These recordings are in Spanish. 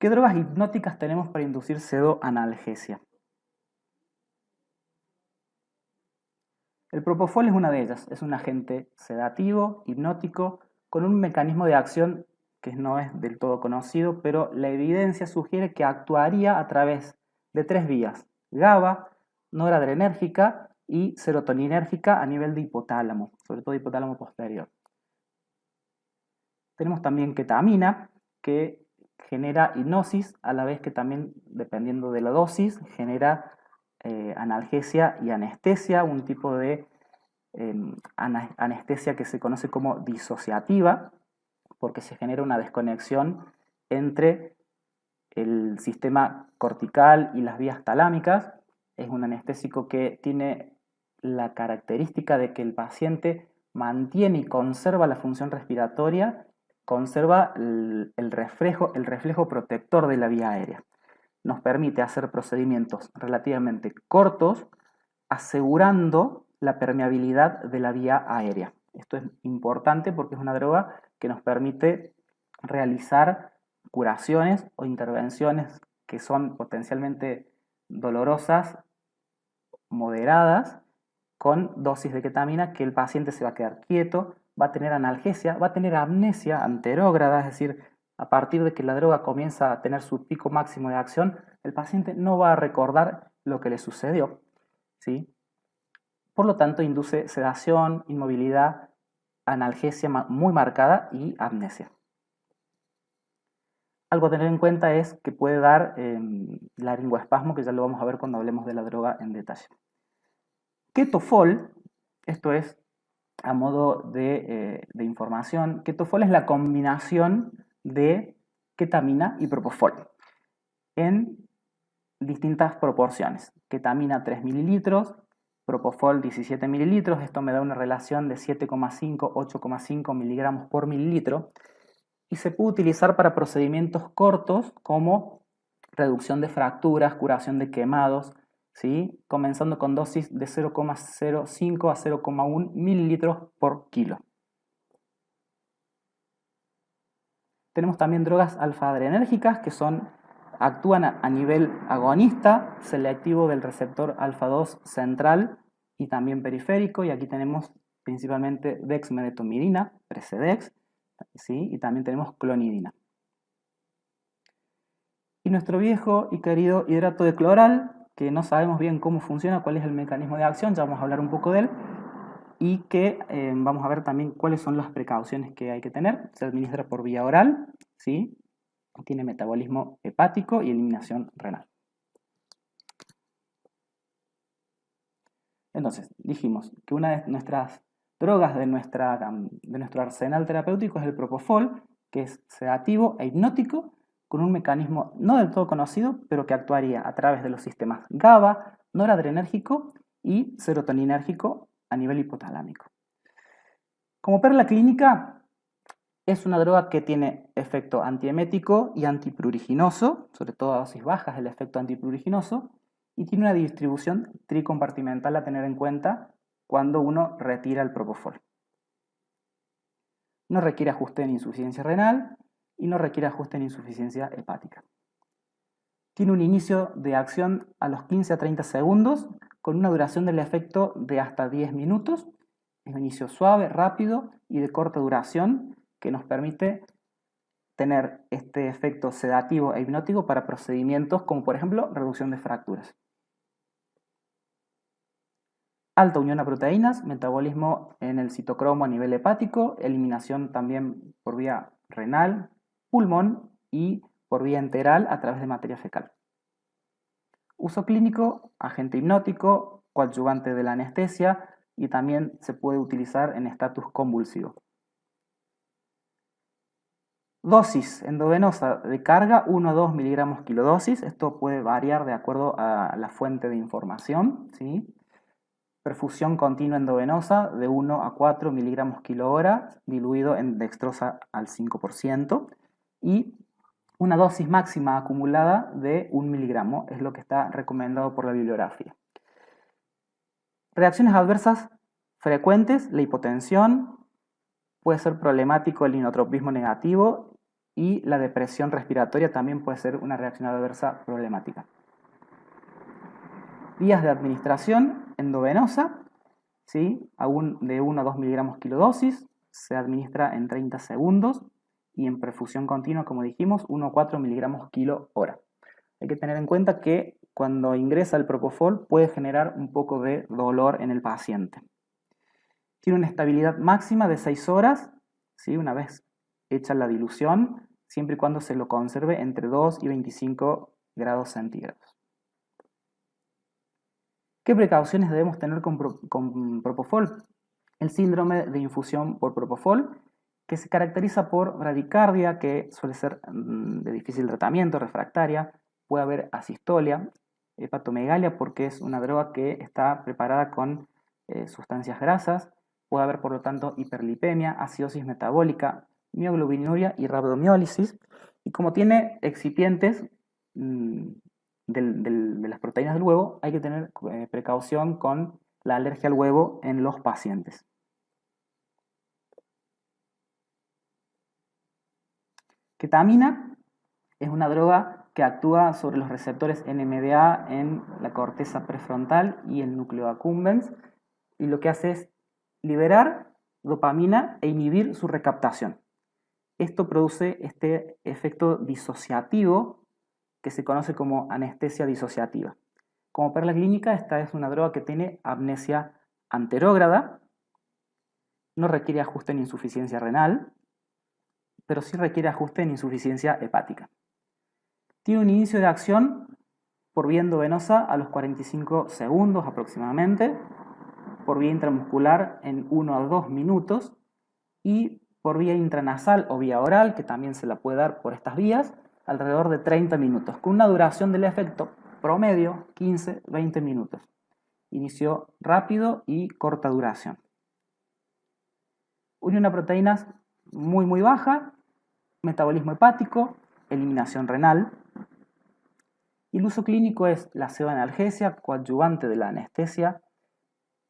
¿Qué drogas hipnóticas tenemos para inducir pseudoanalgesia? El propofol es una de ellas, es un agente sedativo, hipnótico, con un mecanismo de acción que no es del todo conocido, pero la evidencia sugiere que actuaría a través de 3 vías: GABA, noradrenérgica y serotoninérgica a nivel de hipotálamo, sobre todo hipotálamo posterior. Tenemos también ketamina, que genera hipnosis, a la vez que también, dependiendo de la dosis, genera analgesia y anestesia, un tipo de anestesia que se conoce como disociativa, porque se genera una desconexión entre el sistema cortical y las vías talámicas. Es un anestésico que tiene la característica de que el paciente mantiene y conserva la función respiratoria, conserva el reflejo protector de la vía aérea. Nos permite hacer procedimientos relativamente cortos, asegurando la permeabilidad de la vía aérea. Esto es importante porque es una droga que nos permite realizar curaciones o intervenciones que son potencialmente dolorosas, moderadas, con dosis de ketamina, que el paciente se va a quedar quieto, va a tener analgesia, va a tener amnesia anterógrada, es decir, a partir de que la droga comienza a tener su pico máximo de acción, el paciente no va a recordar lo que le sucedió, ¿sí? Por lo tanto, induce sedación, inmovilidad, analgesia muy marcada y amnesia. Algo a tener en cuenta es que puede dar laringoespasmo, que ya lo vamos a ver cuando hablemos de la droga en detalle. Ketofol, esto es a modo de información, ketofol es la combinación de ketamina y propofol en distintas proporciones. Ketamina 3 mililitros, propofol 17 mililitros, esto me da una relación de 7,5, 8,5 miligramos por mililitro, y se puede utilizar para procedimientos cortos como reducción de fracturas, curación de quemados, ¿sí? Comenzando con dosis de 0,05 a 0,1 mililitros por kilo. Tenemos también drogas alfa-adrenérgicas que actúan a nivel agonista, selectivo del receptor alfa-2 central y también periférico, y aquí tenemos principalmente dexmedetomidina, Precedex, ¿sí? Y también tenemos clonidina. Y nuestro viejo y querido hidrato de cloral, que no sabemos bien cómo funciona, cuál es el mecanismo de acción, ya vamos a hablar un poco de él, y que vamos a ver también cuáles son las precauciones que hay que tener. Se administra por vía oral, ¿sí? Tiene metabolismo hepático y eliminación renal. Entonces, dijimos que una de nuestras drogas de nuestro arsenal terapéutico es el propofol, que es sedativo e hipnótico, con un mecanismo no del todo conocido, pero que actuaría a través de los sistemas GABA, noradrenérgico y serotoninérgico a nivel hipotalámico. Como perla clínica, es una droga que tiene efecto antiemético y antipruriginoso, sobre todo a dosis bajas el efecto antipruriginoso, y tiene una distribución tricompartimental a tener en cuenta cuando uno retira el propofol. No requiere ajuste en insuficiencia renal y no requiere ajuste en insuficiencia hepática. Tiene un inicio de acción a los 15 a 30 segundos con una duración del efecto de hasta 10 minutos. Es un inicio suave, rápido y de corta duración que nos permite tener este efecto sedativo e hipnótico para procedimientos como por ejemplo reducción de fracturas. Alta unión a proteínas, metabolismo en el citocromo a nivel hepático, eliminación también por vía renal, pulmón y por vía enteral a través de materia fecal. Uso clínico, agente hipnótico, coadyuvante de la anestesia y también se puede utilizar en estatus convulsivo. Dosis endovenosa de carga 1 a 2 miligramos kilodosis. Esto puede variar de acuerdo a la fuente de información, ¿sí? Perfusión continua endovenosa de 1 a 4 miligramos kilohora, diluido en dextrosa al 5%. Y una dosis máxima acumulada de 1 miligramo, es lo que está recomendado por la bibliografía. Reacciones adversas frecuentes, la hipotensión, puede ser problemático el inotropismo negativo y la depresión respiratoria también puede ser una reacción adversa problemática. Vías de administración endovenosa, ¿sí? De 1 a 2 miligramos kilodosis, se administra en 30 segundos y en perfusión continua, como dijimos, 1 a 4 miligramos kilo hora. Hay que tener en cuenta que cuando ingresa el propofol puede generar un poco de dolor en el paciente. Tiene una estabilidad máxima de 6 horas, ¿sí? Una vez hecha la dilución, siempre y cuando se lo conserve entre 2 y 25 grados centígrados. ¿Qué precauciones debemos tener con propofol? El síndrome de infusión por propofol, que se caracteriza por bradicardia, que suele ser de difícil tratamiento, refractaria, puede haber asistolia, hepatomegalia, porque es una droga que está preparada con sustancias grasas, puede haber por lo tanto hiperlipemia, acidosis metabólica, mioglobinuria y rabdomiólisis, y como tiene excipientes de las proteínas del huevo, hay que tener precaución con la alergia al huevo en los pacientes. Ketamina es una droga que actúa sobre los receptores NMDA en la corteza prefrontal y el núcleo accumbens, y lo que hace es liberar dopamina e inhibir su recaptación. Esto produce este efecto disociativo que se conoce como anestesia disociativa. Como perla clínica, esta es una droga que tiene amnesia anterógrada, no requiere ajuste en insuficiencia renal, pero sí requiere ajuste en insuficiencia hepática. Tiene un inicio de acción por vía endovenosa a los 45 segundos aproximadamente, por vía intramuscular en 1 a 2 minutos y por vía intranasal o vía oral, que también se la puede dar por estas vías, alrededor de 30 minutos, con una duración del efecto promedio 15-20 minutos. Inicio rápido y corta duración. Unión a proteínas muy baja, metabolismo hepático, eliminación renal. Y el uso clínico es la pseudoanalgesia, coadyuvante de la anestesia.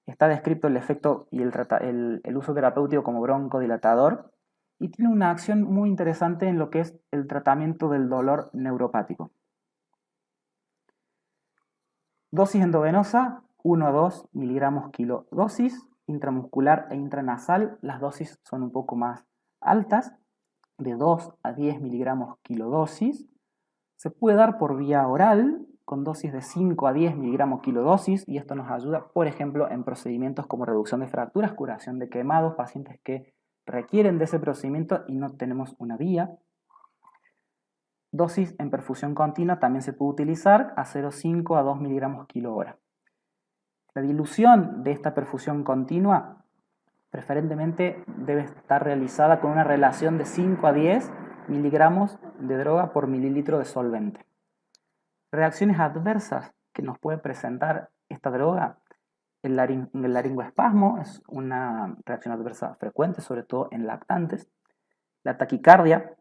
Está descrito el efecto y el uso terapéutico como broncodilatador. Y tiene una acción muy interesante en lo que es el tratamiento del dolor neuropático. Dosis endovenosa, 1 a 2 miligramos kilo dosis. Intramuscular e intranasal, las dosis son un poco más altas, de 2 a 10 miligramos kilodosis. Se puede dar por vía oral, con dosis de 5 a 10 miligramos kilodosis, y esto nos ayuda, por ejemplo, en procedimientos como reducción de fracturas, curación de quemados, pacientes que requieren de ese procedimiento y no tenemos una vía. Dosis en perfusión continua también se puede utilizar a 0,5 a 2 miligramos kilo hora. La dilución de esta perfusión continua preferentemente debe estar realizada con una relación de 5 a 10 miligramos de droga por mililitro de solvente. Reacciones adversas que nos puede presentar esta droga: el laringoespasmo es una reacción adversa frecuente, sobre todo en lactantes. La taquicardia,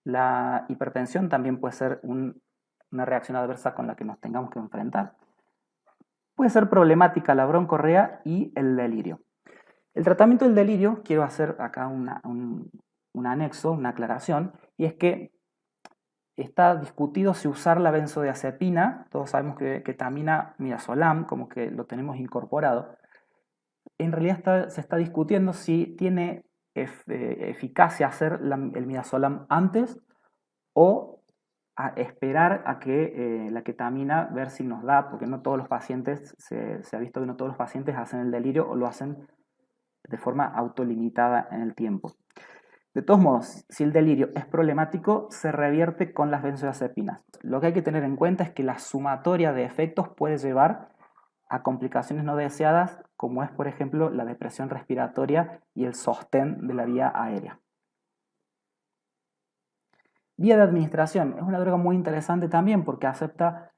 la hipertensión también puede ser una reacción adversa con la que nos tengamos que enfrentar. Puede ser problemática la broncorrea y el delirio. El tratamiento del delirio, quiero hacer acá un anexo, una aclaración, y es que está discutido si usar la benzodiazepina. Todos sabemos que ketamina, midazolam, como que lo tenemos incorporado. En realidad se está discutiendo si tiene eficacia hacer el midazolam antes o a esperar a que la ketamina, ver si nos da, porque no todos los pacientes, se ha visto que no todos los pacientes hacen el delirio o lo hacen de forma autolimitada en el tiempo. De todos modos, si el delirio es problemático, se revierte con las benzodiazepinas. Lo que hay que tener en cuenta es que la sumatoria de efectos puede llevar a complicaciones no deseadas, como es, por ejemplo, la depresión respiratoria y el sostén de la vía aérea. Vía de administración. Es una droga muy interesante también porque acepta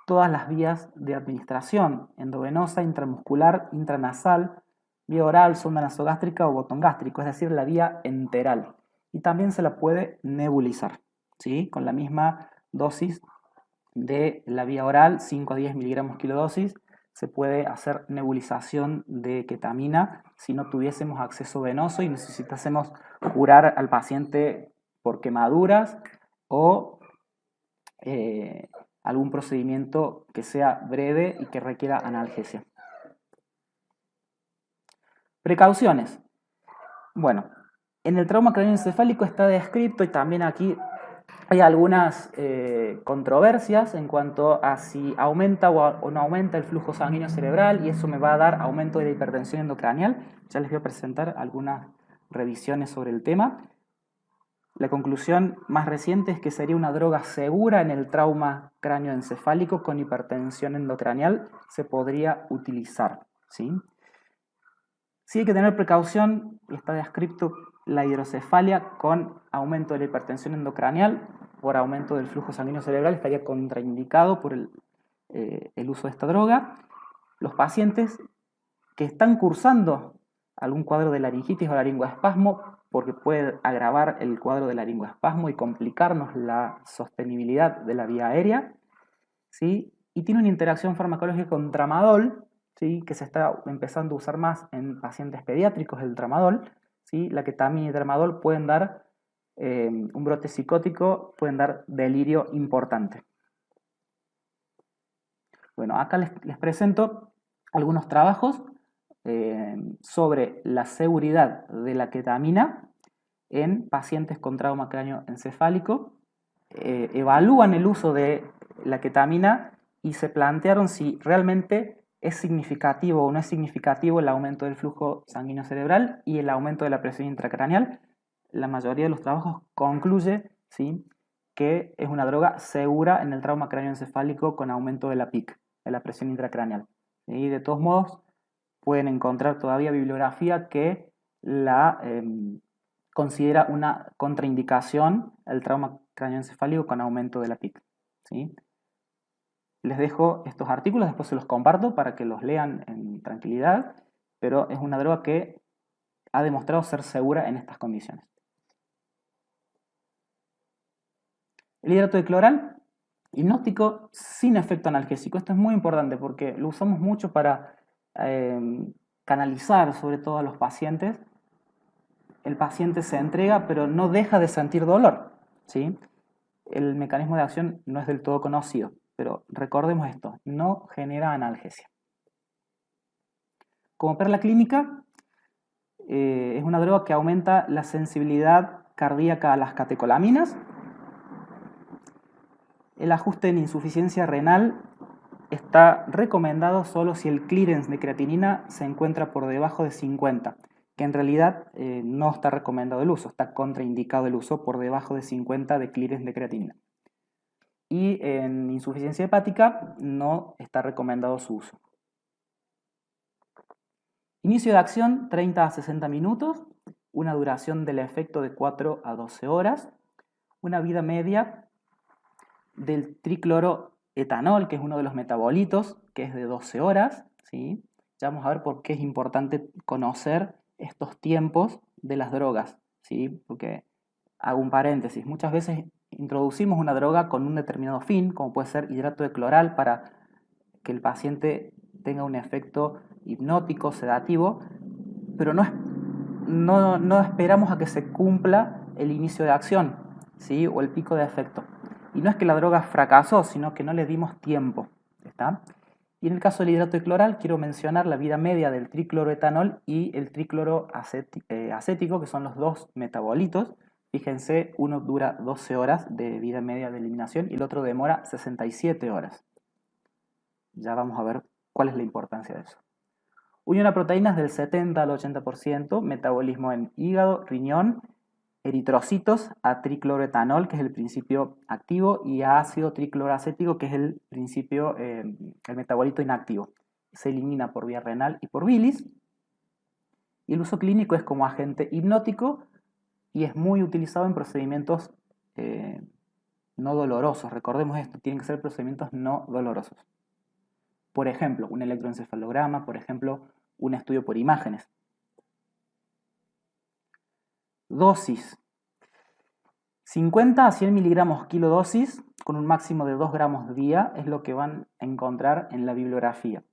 todas las vías de administración: endovenosa, intramuscular, intranasal, vía oral, sonda nasogástrica o botón gástrico, es decir, la vía enteral. Y también se la puede nebulizar, ¿sí? Con la misma dosis de la vía oral, 5 a 10 miligramos kilodosis, se puede hacer nebulización de ketamina si no tuviésemos acceso venoso y necesitásemos curar al paciente por quemaduras o algún procedimiento que sea breve y que requiera analgesia. Precauciones. Bueno, en el trauma craneoencefálico está descrito, y también aquí hay algunas controversias en cuanto a si aumenta o no aumenta el flujo sanguíneo cerebral, y eso me va a dar aumento de la hipertensión endocranial. Ya les voy a presentar algunas revisiones sobre el tema. La conclusión más reciente es que sería una droga segura en el trauma cráneoencefálico con hipertensión endocranial, se podría utilizar, ¿sí? Sí hay que tener precaución, y está descrito la hidrocefalia con aumento de la hipertensión endocranial por aumento del flujo sanguíneo cerebral, estaría contraindicado por el uso de esta droga. Los pacientes que están cursando algún cuadro de laringitis o laringoespasmo, porque puede agravar el cuadro de laringoespasmo y complicarnos la sostenibilidad de la vía aérea, ¿sí? Y tiene una interacción farmacológica con tramadol, ¿sí? Que se está empezando a usar más en pacientes pediátricos, el tramadol, ¿sí? La ketamina y tramadol pueden dar un brote psicótico, pueden dar delirio importante. Bueno, acá les presento algunos trabajos sobre la seguridad de la ketamina en pacientes con trauma cráneoencefálico. Evalúan el uso de la ketamina y se plantearon si realmente es significativo o no es significativo el aumento del flujo sanguíneo cerebral y el aumento de la presión intracraneal. La mayoría de los trabajos concluye, ¿sí?, que es una droga segura en el trauma cráneoencefálico con aumento de la PIC, de la presión intracraneal. Y de todos modos, pueden encontrar todavía bibliografía que la considera una contraindicación el trauma cráneoencefálico con aumento de la PIC, ¿sí? Les dejo estos artículos, después se los comparto para que los lean en tranquilidad, pero es una droga que ha demostrado ser segura en estas condiciones. El hidrato de cloral, hipnótico sin efecto analgésico. Esto es muy importante porque lo usamos mucho para canalizar sobre todo a los pacientes. El paciente se entrega pero no deja de sentir dolor, ¿sí? El mecanismo de acción no es del todo conocido, pero recordemos esto, no genera analgesia. Como perla clínica, es una droga que aumenta la sensibilidad cardíaca a las catecolaminas. El ajuste en insuficiencia renal está recomendado solo si el clearance de creatinina se encuentra por debajo de 50, que en realidad no está recomendado el uso, está contraindicado el uso por debajo de 50 de clearance de creatinina. Y en insuficiencia hepática no está recomendado su uso. Inicio de acción 30 a 60 minutos, una duración del efecto de 4 a 12 horas, una vida media del tricloroetanol, que es uno de los metabolitos, que es de 12 horas, ¿sí? Ya vamos a ver por qué es importante conocer estos tiempos de las drogas, ¿sí? Porque hago un paréntesis, muchas veces introducimos una droga con un determinado fin, como puede ser hidrato de cloral para que el paciente tenga un efecto hipnótico, sedativo, pero no esperamos a que se cumpla el inicio de acción, ¿sí?, o el pico de efecto. Y no es que la droga fracasó, sino que no le dimos tiempo, ¿está? Y en el caso del hidrato de cloral, quiero mencionar la vida media del tricloroetanol y el tricloroacético, que son los dos metabolitos. Fíjense, uno dura 12 horas de vida media de eliminación y el otro demora 67 horas. Ya vamos a ver cuál es la importancia de eso. Unión a proteínas del 70 al 80%, metabolismo en hígado, riñón, eritrocitos a tricloroetanol, que es el principio activo, y a ácido tricloroacético, que es el principio, el metabolito inactivo. Se elimina por vía renal y por bilis. Y el uso clínico es como agente hipnótico y es muy utilizado en procedimientos no dolorosos. Recordemos esto, tienen que ser procedimientos no dolorosos. Por ejemplo, un electroencefalograma, por ejemplo, un estudio por imágenes. Dosis. 50 a 100 miligramos kilodosis con un máximo de 2 gramos día es lo que van a encontrar en la bibliografía.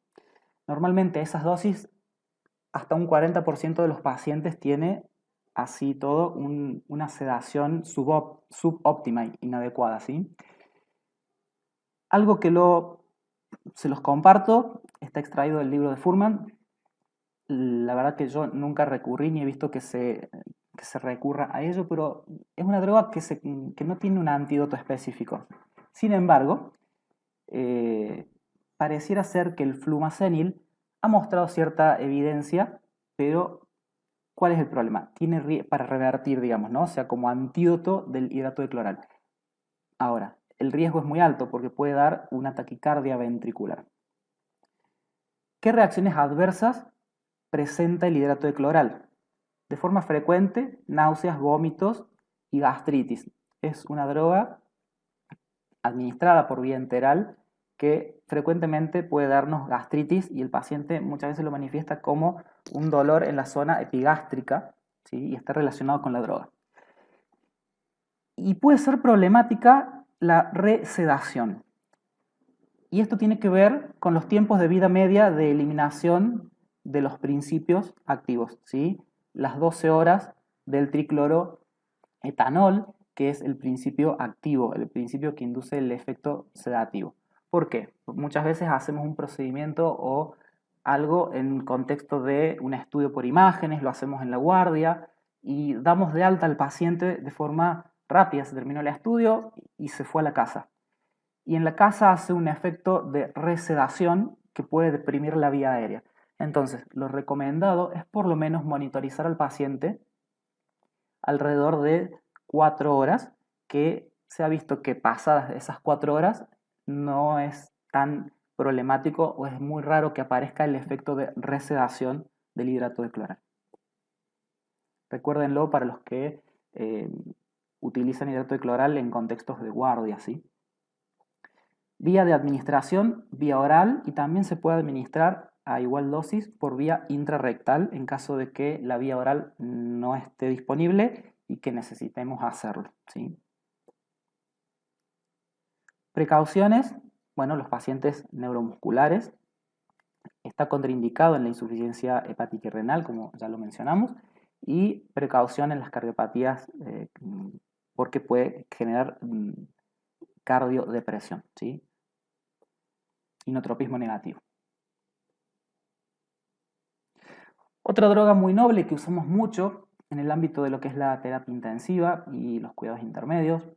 Normalmente esas dosis, hasta un 40% de los pacientes tiene así todo una sedación subóptima, inadecuada, ¿sí? Algo que se los comparto, está extraído del libro de Fuhrman. La verdad que yo nunca recurrí ni he visto que se recurra a ello, pero es una droga que no tiene un antídoto específico. Sin embargo, pareciera ser que el flumazenil ha mostrado cierta evidencia, pero ¿cuál es el problema? Tiene para revertir, digamos, ¿no? O sea, como antídoto del hidrato de cloral. Ahora, el riesgo es muy alto porque puede dar una taquicardia ventricular. ¿Qué reacciones adversas presenta el hidrato de cloral? De forma frecuente, náuseas, vómitos y gastritis. Es una droga administrada por vía enteral que frecuentemente puede darnos gastritis y el paciente muchas veces lo manifiesta como un dolor en la zona epigástrica, ¿sí? Y está relacionado con la droga. Y puede ser problemática la resedación. Y esto tiene que ver con los tiempos de vida media de eliminación de los principios activos, ¿sí? Las 12 horas del tricloroetanol, que es el principio activo, el principio que induce el efecto sedativo. ¿Por qué? Muchas veces hacemos un procedimiento o algo en contexto de un estudio por imágenes, lo hacemos en la guardia y damos de alta al paciente de forma rápida, se terminó el estudio y se fue a la casa. Y en la casa hace un efecto de resedación que puede deprimir la vía aérea. Entonces, lo recomendado es por lo menos monitorizar al paciente alrededor de 4 horas, que se ha visto que pasadas esas 4 horas no es tan problemático o es muy raro que aparezca el efecto de resedación del hidrato de cloral. Recuérdenlo para los que utilizan hidrato de cloral en contextos de guardia, ¿sí? Vía de administración, vía oral, y también se puede administrar a igual dosis por vía intrarrectal en caso de que la vía oral no esté disponible y que necesitemos hacerlo, ¿sí? Precauciones, bueno, los pacientes neuromusculares, está contraindicado en la insuficiencia hepática y renal, como ya lo mencionamos, y precaución en las cardiopatías porque puede generar cardiodepresión, ¿sí? Inotropismo negativo. Otra droga muy noble que usamos mucho en el ámbito de lo que es la terapia intensiva y los cuidados intermedios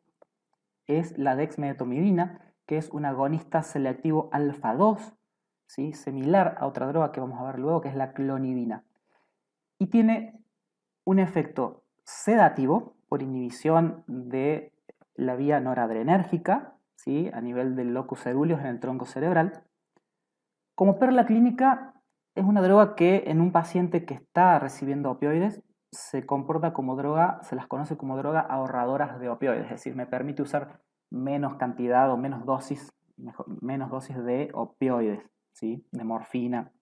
es la dexmedetomidina, que es un agonista selectivo alfa 2, ¿sí? Similar a otra droga que vamos a ver luego, que es la clonidina. Y tiene un efecto sedativo por inhibición de la vía noradrenérgica, ¿sí? A nivel del locus coeruleus en el tronco cerebral. Como perla clínica, es una droga que en un paciente que está recibiendo opioides se comporta como droga, se las conoce como droga ahorradoras de opioides, es decir, me permite usar menos cantidad o menos dosis de opioides, ¿sí? De morfina,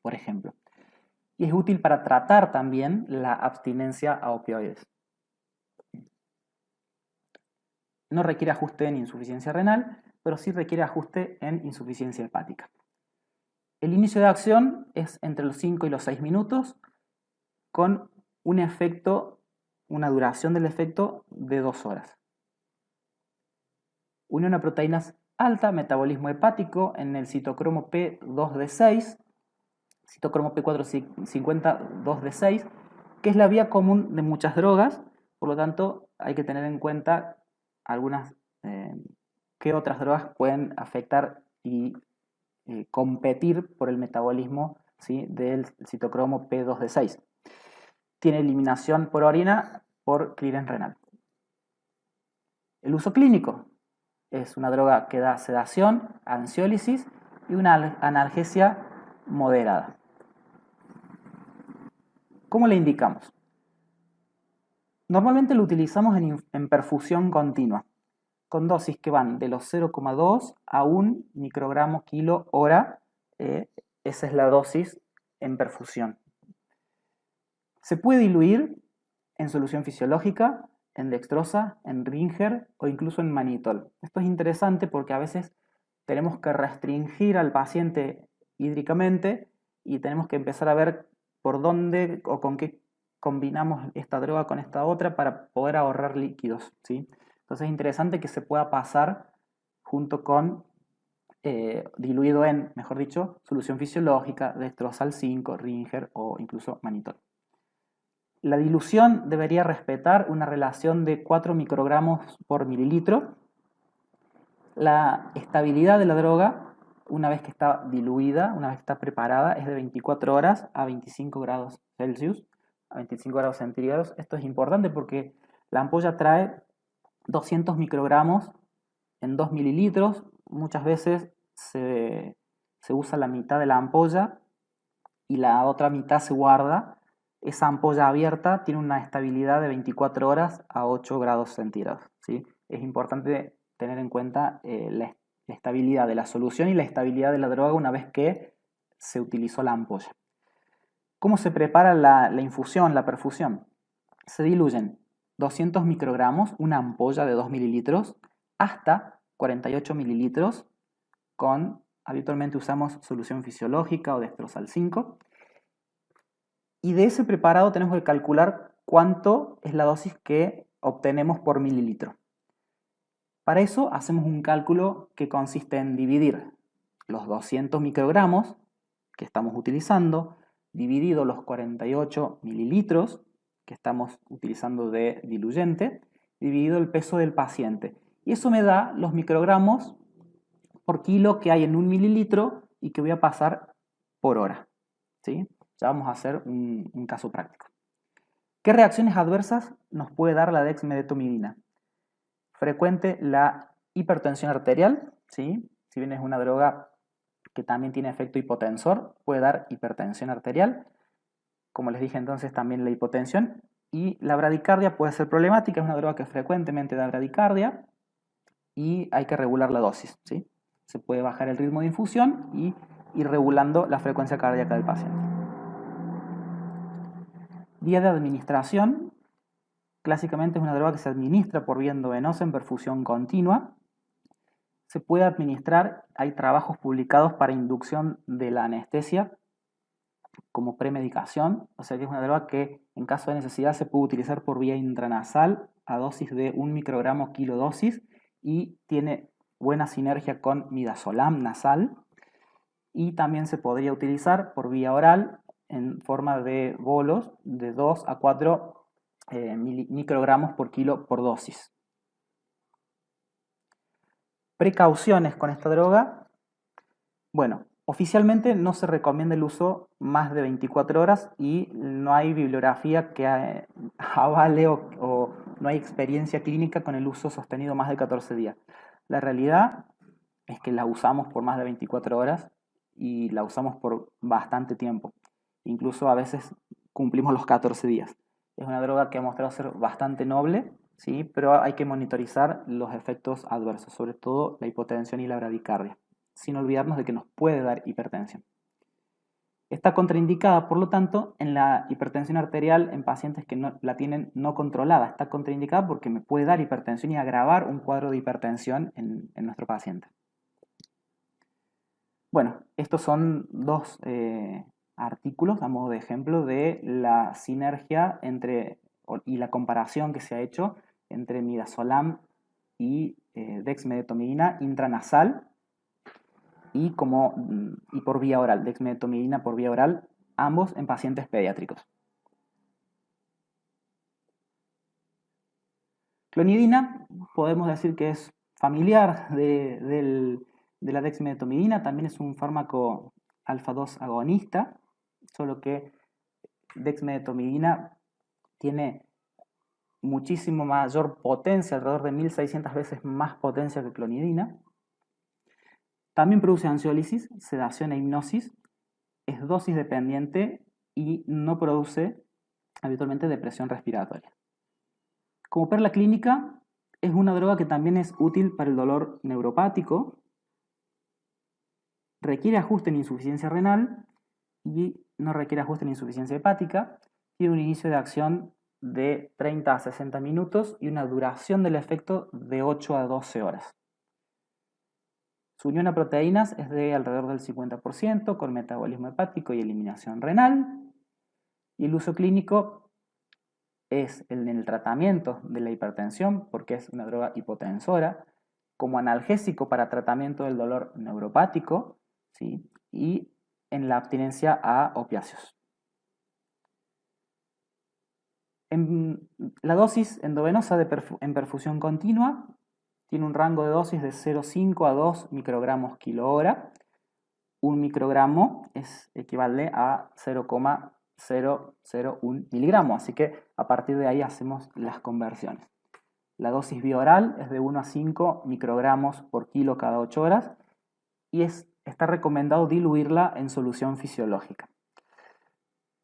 por ejemplo. Y es útil para tratar también la abstinencia a opioides. No requiere ajuste en insuficiencia renal, pero sí requiere ajuste en insuficiencia hepática. El inicio de acción es entre los 5 y los 6 minutos con un efecto, una duración del efecto de 2 horas. Unión a proteínas alta, metabolismo hepático en el citocromo P2D6, citocromo P450 2D6, que es la vía común de muchas drogas, por lo tanto hay que tener en cuenta algunas qué otras drogas pueden afectar y competir por el metabolismo, ¿sí? Del citocromo P2D6. Tiene eliminación por orina por clearance renal. El uso clínico es una droga que da sedación, ansiólisis y una analgesia moderada. ¿Cómo le indicamos? Normalmente lo utilizamos en perfusión continua, con dosis que van de los 0,2 a 1 microgramo kilo hora. Esa es la dosis en perfusión. Se puede diluir en solución fisiológica, en dextrosa, en Ringer o incluso en manitol. Esto es interesante porque a veces tenemos que restringir al paciente hídricamente y tenemos que empezar a ver por dónde o con qué combinamos esta droga con esta otra para poder ahorrar líquidos, ¿sí? Entonces es interesante que se pueda pasar junto con diluido en, mejor dicho, solución fisiológica, dextrosal 5, Ringer o incluso manitol. La dilución debería respetar una relación de 4 microgramos por mililitro. La estabilidad de la droga, una vez que está diluida, una vez que está preparada, es de 24 horas a 25 grados Celsius, a 25 grados centígrados. Esto es importante porque la ampolla trae 200 microgramos en 2 mililitros. Muchas veces se usa la mitad de la ampolla y la otra mitad se guarda. Esa ampolla abierta tiene una estabilidad de 24 horas a 8 grados centígrados, ¿sí? Es importante tener en cuenta la estabilidad de la solución y la estabilidad de la droga una vez que se utilizó la ampolla. ¿Cómo se prepara la infusión, la perfusión? Se diluyen 200 microgramos, una ampolla de 2 mililitros, hasta 48 mililitros con, habitualmente usamos solución fisiológica o dextrosal 5. Y de ese preparado tenemos que calcular cuánto es la dosis que obtenemos por mililitro. Para eso hacemos un cálculo que consiste en dividir los 200 microgramos que estamos utilizando, dividido los 48 mililitros que estamos utilizando de diluyente, dividido el peso del paciente. Y eso me da los microgramos por kilo que hay en un mililitro y que voy a pasar por hora, ¿sí? Ya vamos a hacer un caso práctico. ¿Qué reacciones adversas nos puede dar la dexmedetomidina? Frecuente la hipertensión arterial, ¿sí? Si bien es una droga que también tiene efecto hipotensor, puede dar hipertensión arterial. Como les dije entonces, también la hipotensión. Y la bradicardia puede ser problemática, es una droga que frecuentemente da bradicardia y hay que regular la dosis, ¿sí? Se puede bajar el ritmo de infusión y ir regulando la frecuencia cardíaca del paciente. Vía de administración, clásicamente es una droga que se administra por vía endovenosa en perfusión continua. Se puede administrar, hay trabajos publicados para inducción de la anestesia como premedicación, o sea que es una droga que en caso de necesidad se puede utilizar por vía intranasal a dosis de 1 microgramo kilodosis y tiene buena sinergia con midazolam nasal, y también se podría utilizar por vía oral en forma de bolos de 2 a 4 microgramos por kilo por dosis. Precauciones con esta droga. Bueno, oficialmente no se recomienda el uso más de 24 horas y no hay bibliografía que avale o no hay experiencia clínica con el uso sostenido más de 14 días. La realidad es que la usamos por más de 24 horas y la usamos por bastante tiempo. Incluso a veces cumplimos los 14 días. Es una droga que ha mostrado ser bastante noble, ¿sí? Pero hay que monitorizar los efectos adversos, sobre todo la hipotensión y la bradicardia, sin olvidarnos de que nos puede dar hipertensión. Está contraindicada, por lo tanto, en la hipertensión arterial en pacientes que no, la tienen no controlada. Está contraindicada porque me puede dar hipertensión y agravar un cuadro de hipertensión en nuestro paciente. Bueno, estos son dos artículos a modo de ejemplo de la sinergia y la comparación que se ha hecho entre midazolam y dexmedetomidina intranasal y por vía oral, dexmedetomidina por vía oral, ambos en pacientes pediátricos. Clonidina, podemos decir que es familiar de la dexmedetomidina, también es un fármaco alfa-2 agonista, solo que dexmedetomidina tiene muchísimo mayor potencia, alrededor de 1600 veces más potencia que clonidina. También produce ansiólisis, sedación e hipnosis, es dosis dependiente y no produce habitualmente depresión respiratoria. Como perla clínica, es una droga que también es útil para el dolor neuropático, requiere ajuste en insuficiencia renal y no requiere ajuste en insuficiencia hepática, tiene un inicio de acción de 30 a 60 minutos y una duración del efecto de 8 a 12 horas. Su unión a proteínas es de alrededor del 50% con metabolismo hepático y eliminación renal. Y el uso clínico es en el tratamiento de la hipertensión, porque es una droga hipotensora, como analgésico para tratamiento del dolor neuropático, ¿sí? Y en la abstinencia a opiáceos. La dosis endovenosa en perfusión continua tiene un rango de dosis de 0,5 a 2 microgramos kilo hora. Un microgramo equivale a 0,001 miligramos, así que a partir de ahí hacemos las conversiones. La dosis bioral es de 1 a 5 microgramos por kilo cada 8 horas y está recomendado diluirla en solución fisiológica.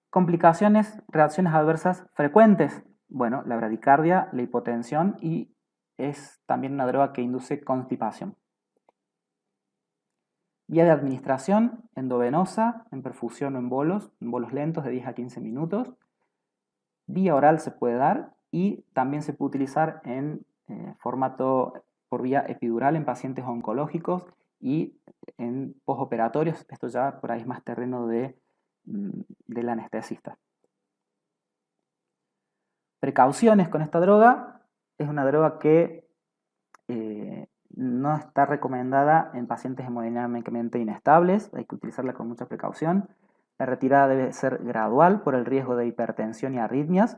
Complicaciones, reacciones adversas frecuentes. Bueno, la bradicardia, la hipotensión y es también una droga que induce constipación. Vía de administración, endovenosa, en perfusión o en bolos lentos de 10 a 15 minutos. Vía oral se puede dar y también se puede utilizar en formato por vía epidural en pacientes oncológicos y en posoperatorios. Esto ya por ahí es más terreno del anestesista. Precauciones con esta droga. Es una droga que no está recomendada en pacientes hemodinámicamente inestables, hay que utilizarla con mucha precaución. La retirada debe ser gradual por el riesgo de hipertensión y arritmias.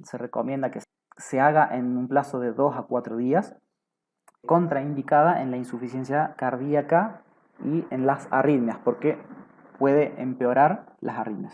Se recomienda que se haga en un plazo de 2 a 4 días. Contraindicada en la insuficiencia cardíaca y en las arritmias, porque puede empeorar las arritmias.